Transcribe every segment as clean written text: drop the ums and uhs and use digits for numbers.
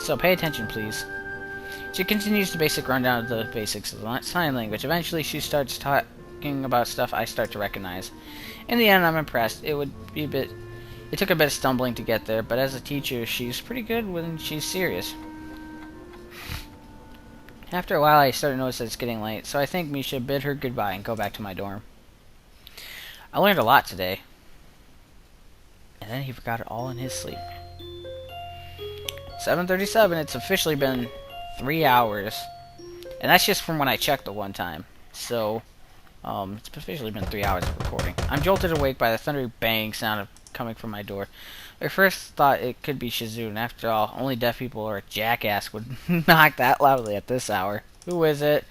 So pay attention, please. She continues the basic rundown of the basics of the sign language. Eventually, she starts talking about stuff I start to recognize. In the end, I'm impressed. It took a bit of stumbling to get there, but as a teacher, she's pretty good when she's serious. After a while, I start to notice that it's getting late, so I think we should bid her goodbye and go back to my dorm. I learned a lot today. And then he forgot it all in his sleep. 7:37, it's officially been 3 hours. And that's just from when I checked the one time. So, it's officially been 3 hours of recording. I'm jolted awake by the thundery bang sound coming from my door. I first thought it could be Shizune. After all, only deaf people or a jackass would knock that loudly at this hour. Who is it?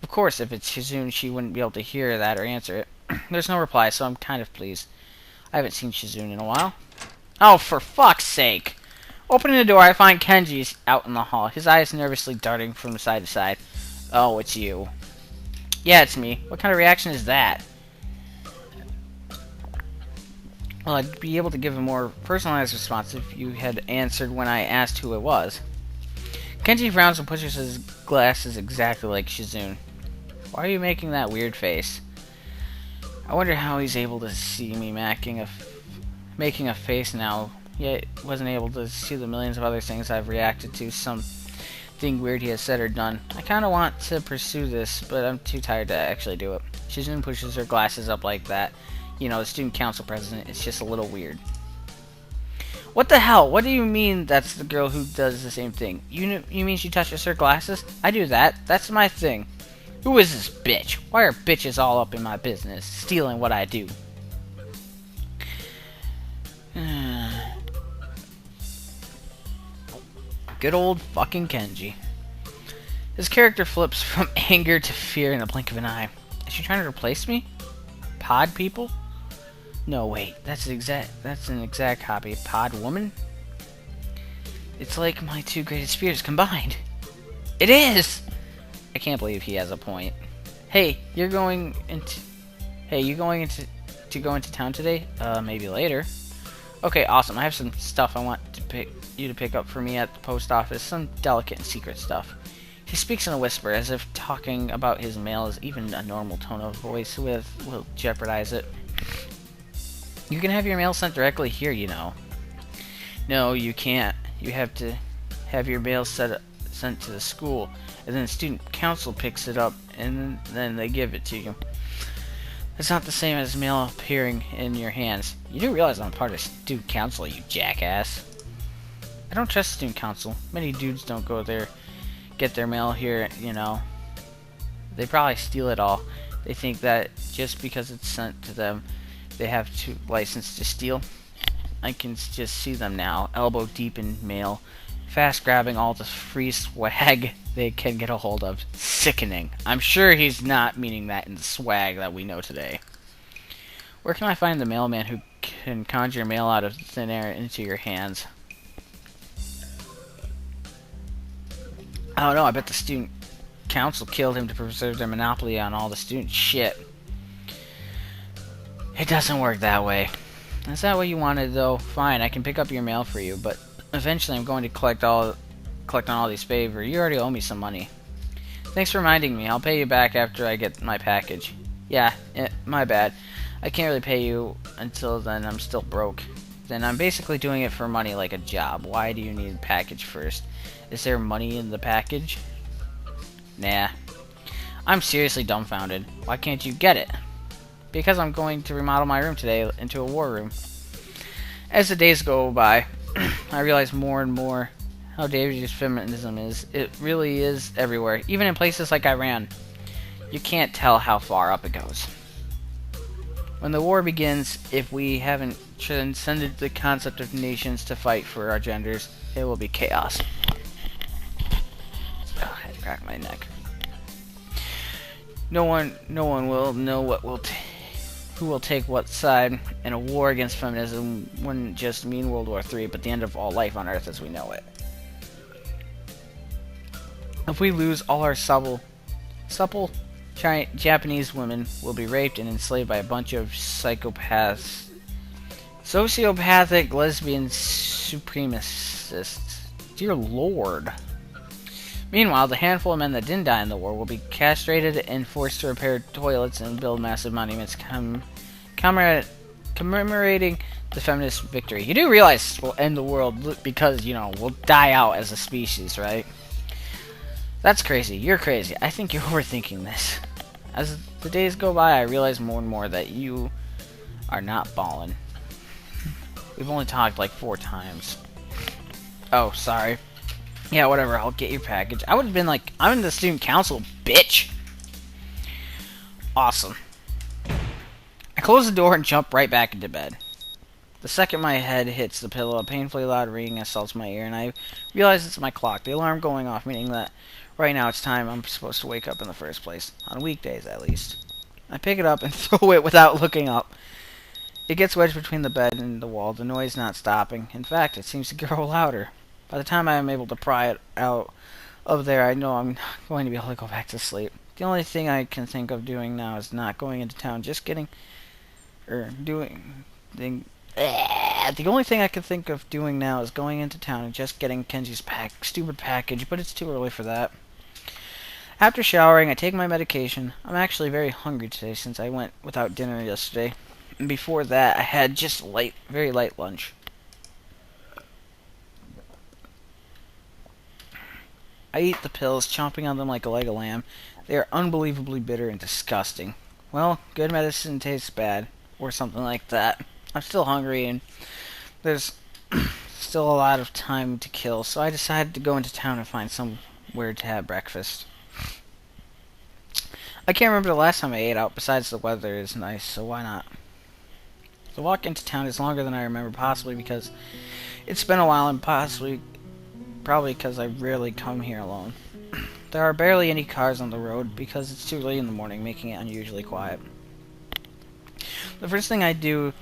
Of course, if it's Shizune, she wouldn't be able to hear that or answer it. There's no reply, so I'm kind of pleased. I haven't seen Shizune in a while. Oh, for fuck's sake! Opening the door, I find Kenji's out in the hall, his eyes nervously darting from side to side. Oh, it's you. Yeah, it's me. What kind of reaction is that? Well, I'd be able to give a more personalized response if you had answered when I asked who it was. Kenji frowns and pushes his glasses exactly like Shizune. Why are you making that weird face? I wonder how he's able to see me making a face now, yet wasn't able to see the millions of other things I've reacted to, something weird he has said or done. I kind of want to pursue this, but I'm too tired to actually do it. Shizune pushes her glasses up like that. You know, the student council president. It's just a little weird. What the hell? What do you mean that's the girl who does the same thing? You mean she touches her glasses? I do that. That's my thing. Who is this bitch? Why are bitches all up in my business, stealing what I do? Good old fucking Kenji. His character flips from anger to fear in the blink of an eye. Is she trying to replace me? Pod people? No, wait. That's an exact copy. Pod woman? It's like my two greatest fears combined. It is! I can't believe he has a point. Hey, you going to go into town today? Maybe later. Okay, awesome. I have some stuff I want you to pick up for me at the post office. Some delicate and secret stuff. He speaks in a whisper, as if talking about his mail is even a normal tone of voice will jeopardize it. You can have your mail sent directly here, you know. No, you can't. You have to have your mail sent to the school, and then the student council picks it up, and then they give it to you. It's not the same as mail appearing in your hands. You do realize I'm part of student council, you jackass. I don't trust student council. Many dudes don't go there, get their mail here, you know. They probably steal it all. They think that just because it's sent to them, they have to license to steal. I can just see them now, elbow deep in mail, fast grabbing all the free swag they can get a hold of. Sickening. I'm sure he's not meaning that in the swag that we know today. Where can I find the mailman who can conjure mail out of thin air into your hands? I don't know, I bet the student council killed him to preserve their monopoly on all the student shit. It doesn't work that way. Is that what you wanted, though? Fine, I can pick up your mail for you, but eventually I'm going to collect on all these favors. You already owe me some money. Thanks for reminding me. I'll pay you back after I get my package. Yeah, my bad. I can't really pay you until then. I'm still broke. Then I'm basically doing it for money like a job. Why do you need a package first? Is there money in the package? Nah. I'm seriously dumbfounded. Why can't you get it? Because I'm going to remodel my room today into a war room. As the days go by, I realize more and more how dangerous feminism is. It really is everywhere, even in places like Iran. You can't tell how far up it goes. When the war begins, if we haven't transcended the concept of nations to fight for our genders, it will be chaos. Oh, I had to crack my neck. No one will know who will take what side, and a war against feminism wouldn't just mean World War III, but the end of all life on Earth as we know it. If we lose all our supple Japanese women will be raped and enslaved by a bunch of sociopathic lesbian supremacists. Dear Lord. Meanwhile, the handful of men that didn't die in the war will be castrated and forced to repair toilets and build massive monuments commemorating the feminist victory. You do realize we'll end the world because, we'll die out as a species, right? That's crazy. You're crazy. I think you're overthinking this. As the days go by, I realize more and more that you are not ballin'. We've only talked like 4 times. Oh, sorry. Yeah, whatever, I'll get your package. I would have been like, I'm in the student council, bitch! Awesome. I close the door and jump right back into bed. The second my head hits the pillow, a painfully loud ringing assaults my ear, and I realize it's my clock, the alarm going off, meaning that right now it's time I'm supposed to wake up in the first place. On weekdays, at least. I pick it up and throw it without looking up. It gets wedged between the bed and the wall, the noise not stopping. In fact, it seems to grow louder. By the time I am able to pry it out of there, I know I'm not going to be able to go back to sleep. The only thing I can think of doing now is not going into town, just getting... The only thing I can think of doing now is going into town and just getting Kenji's stupid package, but it's too early for that. After showering, I take my medication. I'm actually very hungry today since I went without dinner yesterday. And before that, I had just very light lunch. I eat the pills, chomping on them like a leg of lamb. They are unbelievably bitter and disgusting. Well, good medicine tastes bad, or something like that. I'm still hungry, and there's still a lot of time to kill, so I decided to go into town and find somewhere to have breakfast. I can't remember the last time I ate out, besides the weather is nice, so why not? The walk into town is longer than I remember, possibly because it's been a while, and probably because I rarely come here alone. There are barely any cars on the road because it's too late in the morning, making it unusually quiet. The first thing I do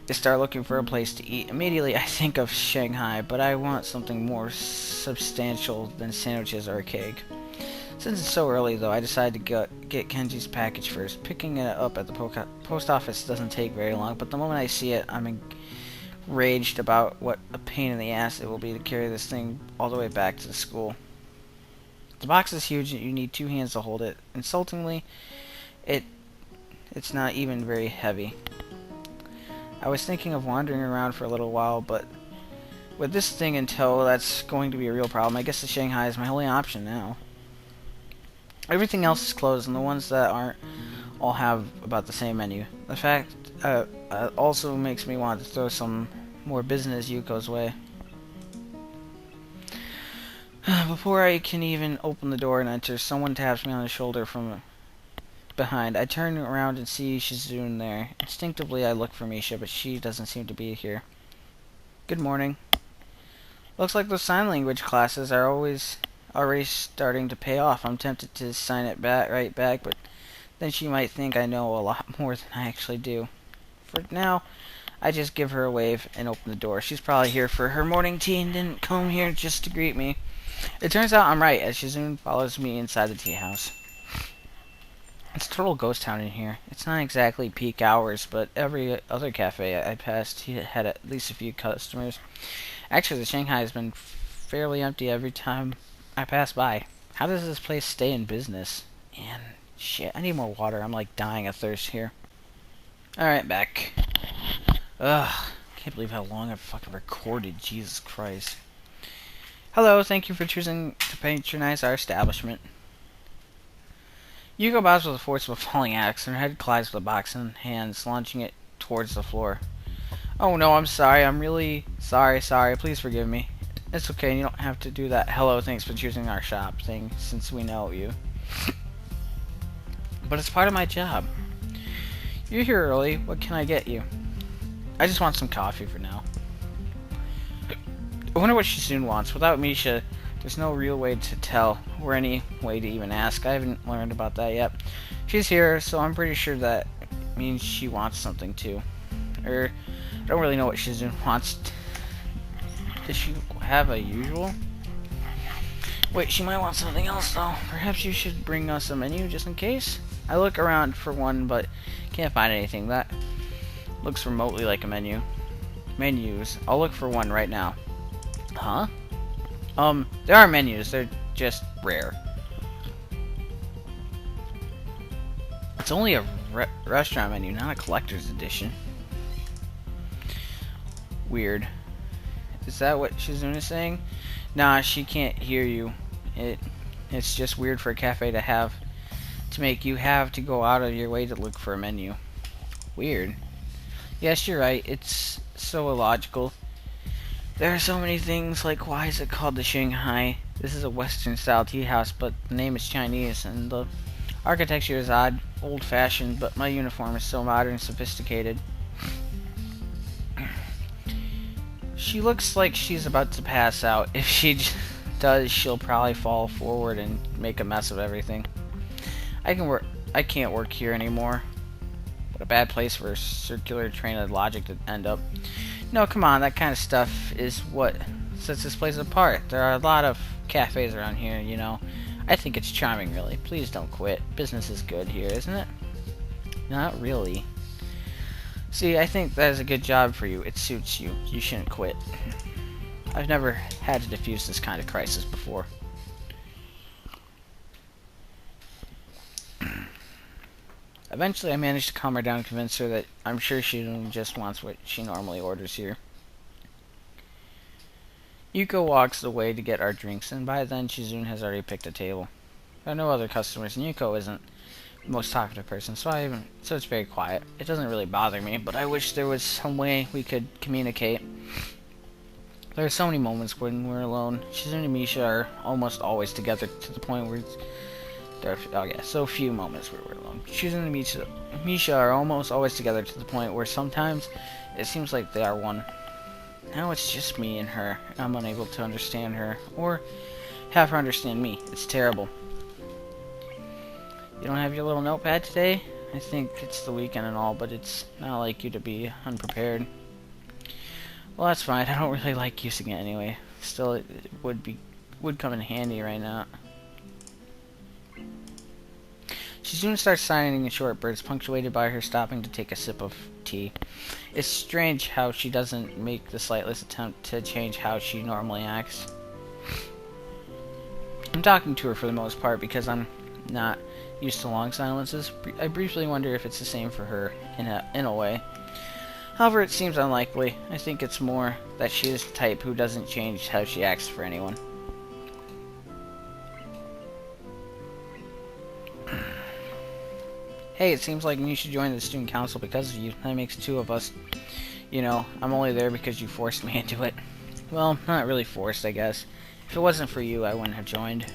is start looking for a place to eat. Immediately I think of Shanghai, but I want something more substantial than sandwiches or a cake. Since it's so early, though, I decide to get Kenji's package first. Picking it up at the post office doesn't take very long, but the moment I see it, I'm enraged about what a pain in the ass it will be to carry this thing all the way back to the school. The box is huge and you need 2 hands to hold it. Insultingly, it's not even very heavy. I was thinking of wandering around for a little while, but with this thing in tow, that's going to be a real problem. I guess the Shanghai is my only option now. Everything else is closed, and the ones that aren't all have about the same menu. The fact also makes me want to throw some more business Yuko's way. Before I can even open the door and enter, someone taps me on the shoulder from behind. I turn around and see Shizune there. Instinctively I look for Misha, but she doesn't seem to be here. Good morning. Looks like those sign language classes are already starting to pay off. I'm tempted to sign it right back, but then she might think I know a lot more than I actually do. For now, I just give her a wave and open the door. She's probably here for her morning tea and didn't come here just to greet me. It turns out I'm right, as Shizune follows me inside the tea house. It's a total ghost town in here. It's not exactly peak hours, but every other cafe I passed had at least a few customers. Actually, the Shanghai has been fairly empty every time I pass by. How does this place stay in business? And shit, I need more water. I'm like dying of thirst here. Alright, back. Ugh, can't believe how long I've fucking recorded. Jesus Christ. Hello, thank you for choosing to patronize our establishment. Yuko bows with the force of a falling axe, and her head collides with a box in hands, launching it towards the floor. Oh no, I'm sorry. I'm really sorry. Please forgive me. It's okay, you don't have to do that hello, thanks for choosing our shop thing, since we know you. But it's part of my job. You're here early. What can I get you? I just want some coffee for now. I wonder what Shizune wants. Without Misha, there's no real way to tell, or any way to even ask. I haven't learned about that yet. She's here, so I'm pretty sure that means she wants something too. I don't really know what Shizune wants. Does she have a usual? Wait, she might want something else though. Perhaps you should bring us a menu just in case? I look around for one, but can't find anything. That looks remotely like a menu. Menus. I'll look for one right now. Huh? There are menus. They're just rare. It's only a restaurant menu, not a collector's edition. Weird. Is that what Shizune is saying? Nah, she can't hear you. It's just weird for a cafe to make you have to go out of your way to look for a menu. Weird. Yes, you're right. It's so illogical. There are so many things, like why is it called the Shanghai? This is a Western-style tea house, but the name is Chinese, and the architecture is odd, old-fashioned, but my uniform is so modern and sophisticated. She looks like she's about to pass out. If she does, she'll probably fall forward and make a mess of everything. I can't work here anymore. What a bad place for a circular train of logic to end up. No, come on, that kind of stuff is what sets this place apart. There are a lot of cafes around here, you know. I think it's charming, really. Please don't quit. Business is good here, isn't it? Not really. See, I think that is a good job for you. It suits you. You shouldn't quit. I've never had to defuse this kind of crisis before. Eventually, I managed to calm her down and convince her that I'm sure she just wants what she normally orders here. Yuko walks away to get our drinks, and by then, Shizune has already picked a table. There are no other customers, and Yuko isn't the most talkative person, so it's very quiet. It doesn't really bother me, but I wish there was some way we could communicate. There are so many moments when we're alone. Shizune and Misha are almost always together to the point where so few moments where we're alone. Shizune and Misha are almost always together to the point where sometimes it seems like they are one. Now it's just me and her, and I'm unable to understand her, or have her understand me. It's terrible. You don't have your little notepad today? I think it's the weekend and all, but it's not like you to be unprepared. Well, that's fine. I don't really like using it anyway. Still, it would come in handy right now. She soon starts signing in short bursts, punctuated by her stopping to take a sip of tea. It's strange how she doesn't make the slightest attempt to change how she normally acts. I'm talking to her for the most part because I'm not used to long silences. I briefly wonder if it's the same for her in a way. However, it seems unlikely. I think it's more that she is the type who doesn't change how she acts for anyone. Hey, it seems like you should join the student council because of you. That makes two of us. You know, I'm only there because you forced me into it. Well, not really forced, I guess. If it wasn't for you, I wouldn't have joined.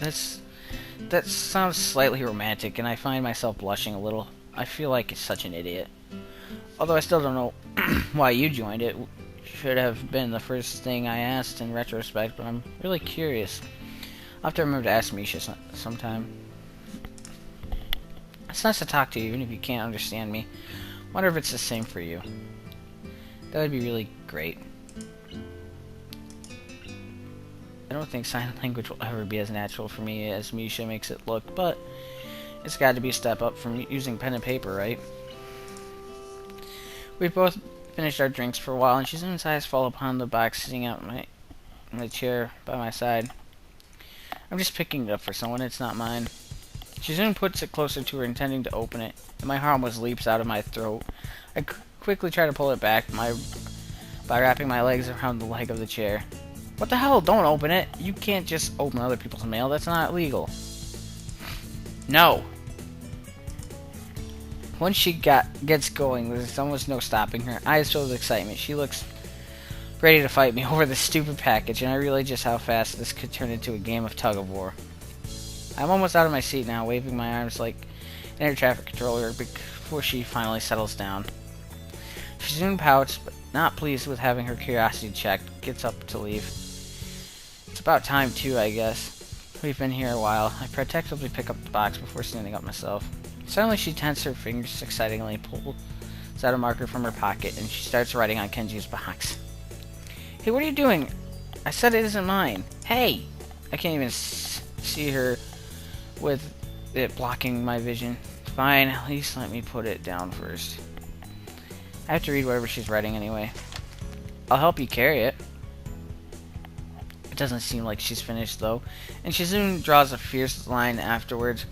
That sounds slightly romantic, and I find myself blushing a little. I feel like it's such an idiot. Although I still don't know why you joined it. Should have been the first thing I asked in retrospect, but I'm really curious. I'll have to remember to ask Misha sometime. It's nice to talk to you, even if you can't understand me. Wonder if it's the same for you. That would be really great. I don't think sign language will ever be as natural for me as Misha makes it look, but it's got to be a step up from using pen and paper, right? We've both finished our drinks for a while, and Shizune's eyes fall upon the box sitting out in the chair by my side. I'm just picking it up for someone, it's not mine. Shizune puts it closer to her, intending to open it, and my heart almost leaps out of my throat. I quickly try to pull it back by wrapping my legs around the leg of the chair. What the hell? Don't open it! You can't just open other people's mail. That's not legal. No! Once she gets going, there's almost no stopping her. Eyes filled with excitement. She looks ready to fight me over this stupid package, and I realize just how fast this could turn into a game of tug-of-war. I'm almost out of my seat now, waving my arms like an air traffic controller before she finally settles down. She soon pouts, but not pleased with having her curiosity checked, gets up to leave. It's about time too, I guess. We've been here a while. I protectively pick up the box before standing up myself. Suddenly she tenses her fingers excitingly, pulls out a marker from her pocket, and she starts writing on Kenji's box. Hey, what are you doing? I said it isn't mine. Hey! I can't even see her with it blocking my vision. Fine, at least let me put it down first. I have to read whatever she's writing anyway. I'll help you carry it. It doesn't seem like she's finished, though, and she soon draws a fierce line afterwards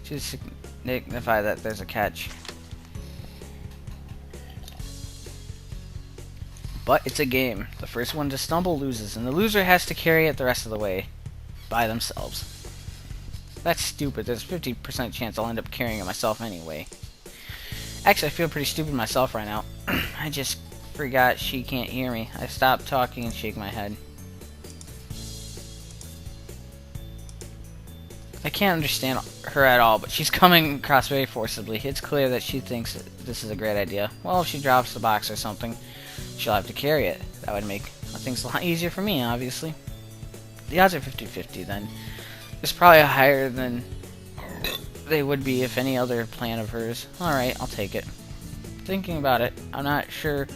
to signify that there's a catch. But it's a game. The first one to stumble loses, and the loser has to carry it the rest of the way by themselves. That's stupid. There's a 50% chance I'll end up carrying it myself anyway. Actually, I feel pretty stupid myself right now. I just forgot she can't hear me. I stop talking and shake my head. I can't understand her at all, but she's coming across very forcibly. It's clear that she thinks this is a great idea. Well, if she drops the box or something, she'll have to carry it. That would make things a lot easier for me, obviously. The odds are 50-50 then. It's probably higher than they would be if any other plan of hers. Alright, I'll take it. Thinking about it, I'm not sure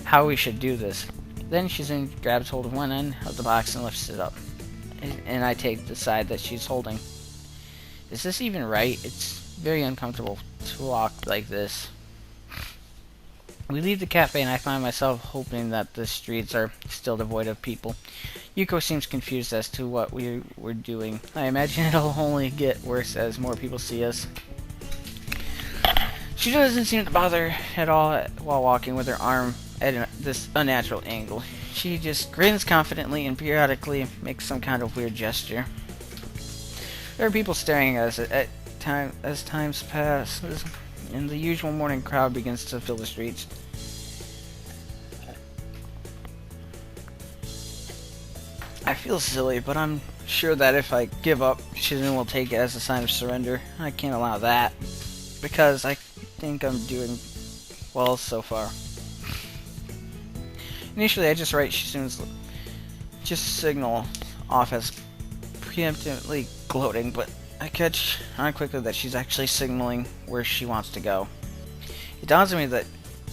how we should do this. Then Shizune grabs hold of one end of the box and lifts it up. And I take the side that she's holding. Is this even right? It's very uncomfortable to walk like this. We leave the cafe and I find myself hoping that the streets are still devoid of people. Yuko seems confused as to what we were doing. I imagine it'll only get worse as more people see us. She doesn't seem to bother at all while walking with her arm at this unnatural angle. She just grins confidently and periodically makes some kind of weird gesture. There are people staring at us as times pass, and the usual morning crowd begins to fill the streets. I feel silly, but I'm sure that if I give up, Shizune will take it as a sign of surrender. I can't allow that, because I think I'm doing well so far. Initially, I just write Shizune's signal off as preemptively gloating, but I catch on quickly that she's actually signaling where she wants to go. It dawns on me that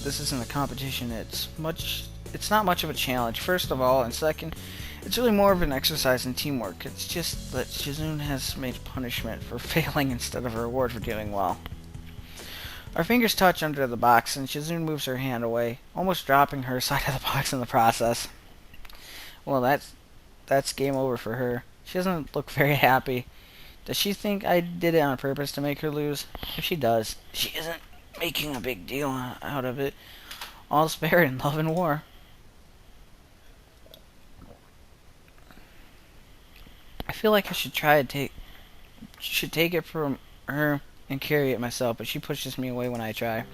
this isn't a competition. It's not much of a challenge, first of all, and second, it's really more of an exercise in teamwork. It's just that Shizune has made punishment for failing instead of a reward for doing well. Our fingers touch under the box, and Shizune moves her hand away, almost dropping her side of the box in the process. Well, that's game over for her. She doesn't look very happy. Does she think I did it on purpose to make her lose? If she does, she isn't making a big deal out of it. All's fair in love and war. I feel like I should take it from her and carry it myself, but she pushes me away when I try.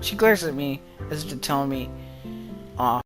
She glares at me as if to tell me off.